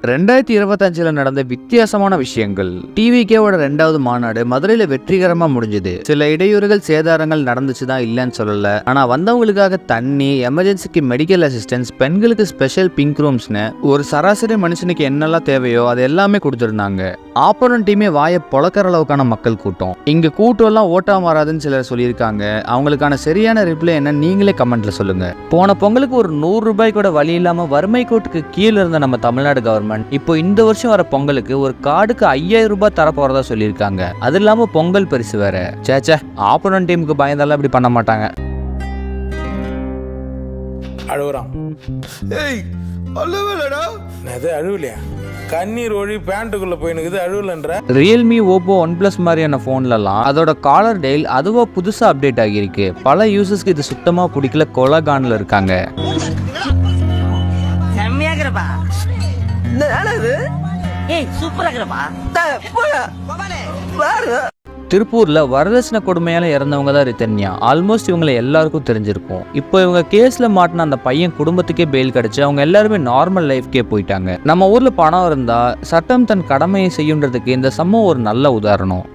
2025 நடந்த வித்தியாசமான விஷயங்கள். டிவிகேவோட 2வது மாநாடு மதுரையில வெற்றிகரமா முடிஞ்சது. சில இடையூறுகள் சேதாரங்கள் நடந்துச்சுதான் இல்லன்னு சொல்லல. ஆனா வந்தவங்களுக்காக தண்ணி, எமர்ஜென்சிக்கு மெடிக்கல் அசிஸ்டன்ஸ், பெண்களுக்கு ஸ்பெஷல் பிங்க் ரூம்ஸ்னு ஒரு சராசரி மனுஷனுக்கு என்னெல்லாம் தேவையோ அது எல்லாமே கொடுத்துருந்தாங்க. ஆப்போனன்ட் டீமே வாயை பொளக்கிற அளவுக்கான மக்கள் கூட்டம். இங்க கூட்டம் எல்லாம் ஓட்டா மாறாதுன்னு சிலர் சொல்லியிருக்காங்க. அவங்களுக்கான சரியான ரிப்ளை என்ன நீங்களே கமெண்ட்ல சொல்லுங்க. போன பொங்கலுக்கு ஒரு 100 ரூபாய் கூட வழி இல்லாம வறுமை கோட்டுக்கு கீழே இருந்த நம்ம தமிழ்நாடு கவர்மெண்ட் இப்போ இந்த வருஷம் வர பொங்கலுக்கு ஒரு கார்டுக்கு 5000 ரூபாய் தர போறதா சொல்லியிருக்காங்க. அது இல்லாம பொங்கல் பரிசு வேற. சேச்சே, ஆப்போனன்ட் டீமுக்கு பயந்தாலும் இப்படி பண்ண மாட்டாங்க. அழுவுறான். ஏய் அழுவலடா. அது அழுவலையா? கண்ணீர் ஒழி பேண்ட்டுக்குள்ள போயினுக்குது, அழுவலன்ற. ரியல்மி, ஓப்போ, OnePlus மாதிரியான போன்லலாம் அதோட காலர் டெயில் அதுவா புதுசா அப்டேட் ஆகியிருக்கு. பல யூசர்ஸ்க்கு இது சுத்தமா பிடிக்கல, கொலகான்ல இருக்காங்க. திருப்பூர்ல வரதட்சணை கொடுமையால இறந்தவங்க தான் ரிதன்யா. ஆல்மோஸ்ட் இவங்களை எல்லாருக்கும் தெரிஞ்சிருக்கும். இப்போ இவங்க கேஸ்ல மாட்டின அந்த பையன் குடும்பத்துக்கே பெயில் கிடைச்சு அவங்க எல்லாருமே நார்மல் லைஃப்கே போயிட்டாங்க. நம்ம ஊர்ல பணம் இருந்தா சட்டம் தன் கடமையை செய்யுன்றதுக்கு இந்த சம்பவம் ஒரு நல்ல உதாரணம்.